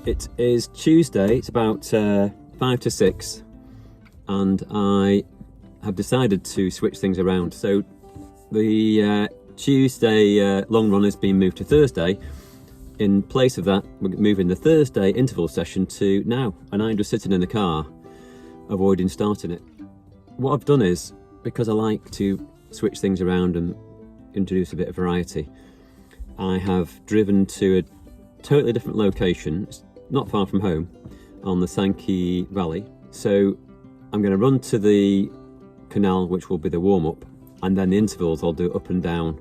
It is Tuesday, it's about 5 to 6, and I have decided to switch things around. So the Tuesday long run has been moved to Thursday. In place of that, we're moving the Thursday interval session to now, and I'm just sitting in the car, avoiding starting it. What I've done is, because I like to switch things around and introduce a bit of variety, I have driven to a totally different location. It's not far from home, on the Sankey Valley. So I'm going to run to the canal, which will be the warm-up, and then the intervals I'll do up and down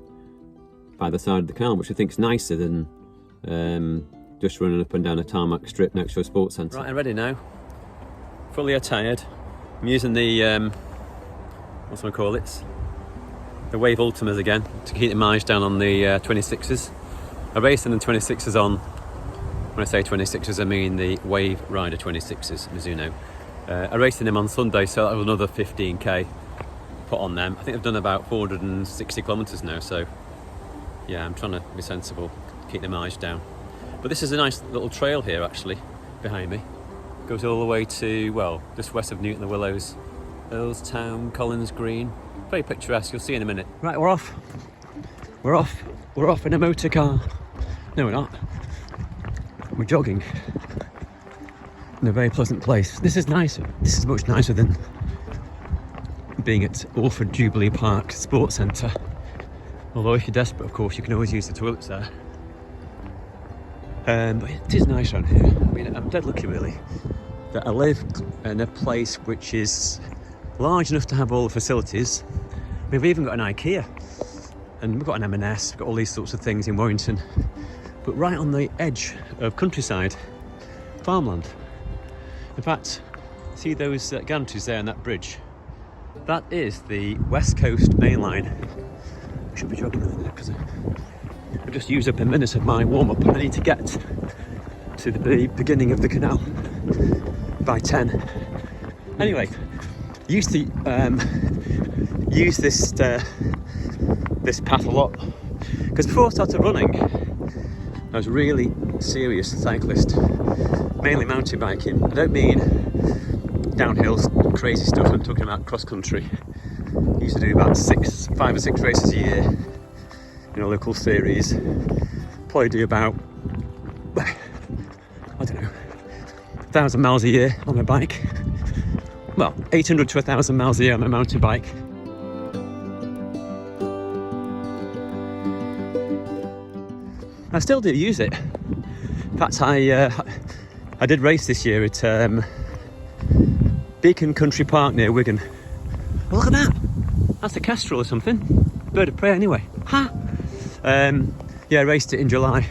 by the side of the canal, which I think is nicer than just running up and down a tarmac strip next to a sports centre. Right, I'm ready now, fully attired. I'm using the what's I call it, the Wave Ultimas again, to keep the mileage down on the 26s. I raced in the 26s on, when I say 26s I mean the Wave Rider 26s, Mizuno. I raced in them on Sunday, so that was another 15k put on them. I think I've done about 460 kilometres now, so yeah, I'm trying to be sensible, keep the mileage down. But this is a nice little trail here actually, behind me. Goes all the way to, well, just west of Newton the Willows, Earlstown, Collins Green. Very picturesque, you'll see in a minute. Right, we're off. We're off in a motor car. No, we're not. We're jogging in a very pleasant place. This is nicer. This is much nicer than being at Orford Jubilee Park Sports Centre. Although if you're desperate, of course, you can always use the toilets there. But it is nice around here. I mean, I'm dead lucky really that I live in a place which is large enough to have all the facilities. We've even got an IKEA, and we've got an M&S, we've got all these sorts of things in Warrington. But right on the edge of countryside, farmland. In fact, see those gantries there on that bridge? That is the West Coast main line. I should be jogging around there because I've just used up a minute of my warm-up. I need to get to the beginning of the canal by 10. Anyway, used to use this path a lot, because before I started running, I was a really serious cyclist, mainly mountain biking. I don't mean downhill crazy stuff, I'm talking about cross country. I used to do about 5 or 6 races a year in a local series. Probably do about, I don't know, 1,000 miles a year on my bike. Well, 800 to 1,000 miles a year on my mountain bike. I still do use it. In fact, I did race this year at Beacon Country Park near Wigan. Well, look at that. That's a kestrel or something. Bird of prey anyway. Ha! Yeah, I raced it in July.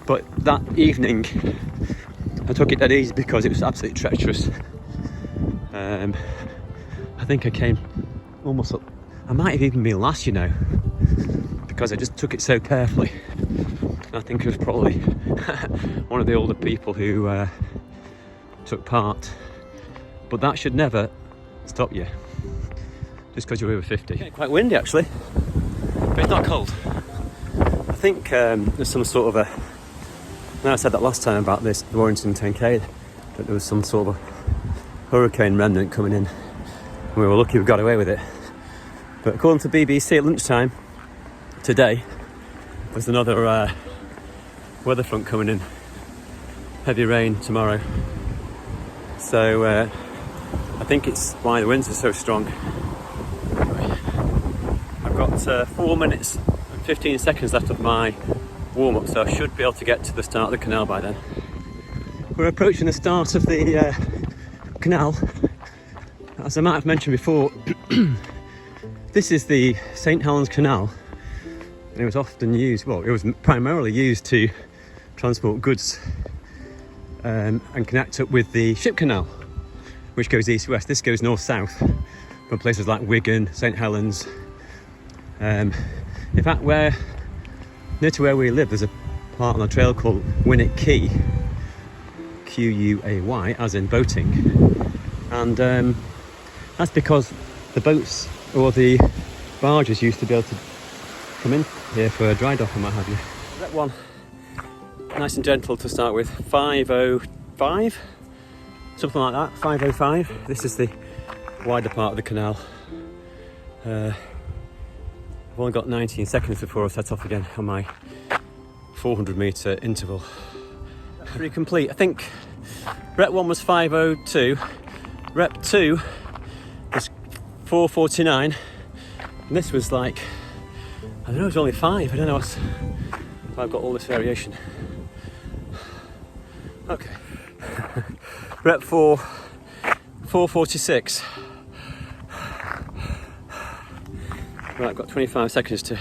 But that evening, I took it dead easy because it was absolutely treacherous. I think I came almost up. I might have even been last, you know, because I just took it so carefully. I think it was probably one of the older people who took part. But that should never stop you, just because you're over 50. It's quite windy actually, but it's not cold. I think there's some sort of a, I said that last time about this, the Warrington 10k, that there was some sort of a hurricane remnant coming in. And we were lucky we got away with it. But according to BBC at lunchtime today, there's another weather front coming in. Heavy rain tomorrow. So I think it's why the winds are so strong. Anyway, I've got 4 minutes and 15 seconds left of my warm-up, so I should be able to get to the start of the canal by then. We're approaching the start of the canal. As I might have mentioned before, this is the St Helens Canal, and it was often used, well, it was primarily used to transport goods and connect up with the ship canal, which goes east-west. This goes north-south from places like Wigan, St Helens. In fact, near to where we live, there's a part on the trail called Winwick Quay, Q-U-A-Y, as in boating. And that's because the boats or the barges used to be able to come in here for a dry dock and what have you. That one, nice and gentle to start with, 5:05, something like that, 5:05. This is the wider part of the canal. I've only got 19 seconds before I set off again on my 400 metre interval. Pretty complete. I think rep 1 was 5:02, rep 2 was 4:49, and this was like, I don't know, it was only 5. I don't know if I've got all this variation. Okay. Rep 4, 4:46. Right, I've got 25 seconds to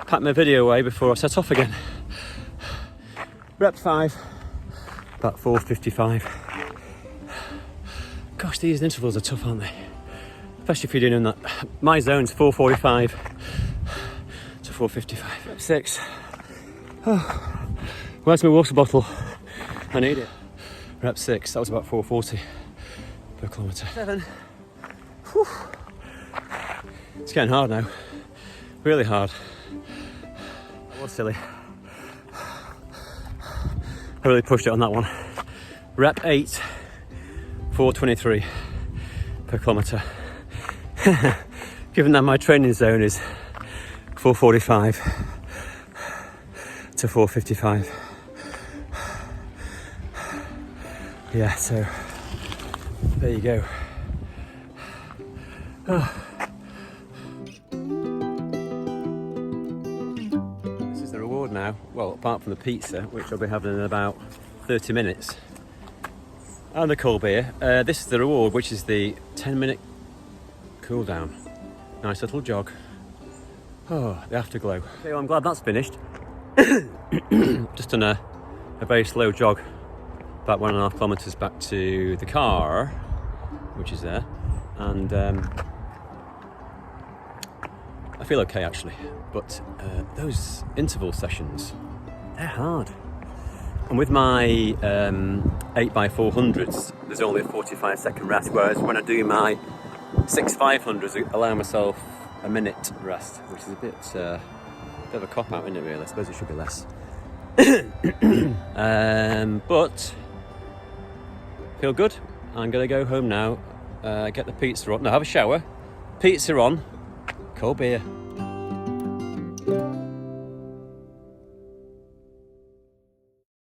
pack my video away before I set off again. Rep 5, about 4:55. Gosh, these intervals are tough, aren't they? Especially if you're doing that. My zone's 4:45 to 4:55. Rep 6. Oh, where's my water bottle? I need it. Rep 6, that was about 4:40 per kilometre. 7. Whew. It's getting hard now. Really hard. That was silly. I really pushed it on that one. Rep 8, 4:23 per kilometre. Given that my training zone is 4:45 to 4:55. Yeah, so there you go. Oh. This is the reward now. Well, apart from the pizza, which I'll be having in about 30 minutes, and the cold beer. This is the reward, which is the 10-minute cool down. Nice little jog. Oh, the afterglow. Okay, well, I'm glad that's finished. Just done a very slow jog, about 1.5 kilometres back to the car, which is there, and I feel okay actually, but those interval sessions, they're hard. And with my 8x400s, there's only a 45-second rest, whereas when I do my 6x500s, I allow myself a minute rest, which is a bit of a cop-out, isn't it, really? I suppose it should be less. But feel good. I'm going to go home now, get the pizza on, no, have a shower, pizza on, cold beer.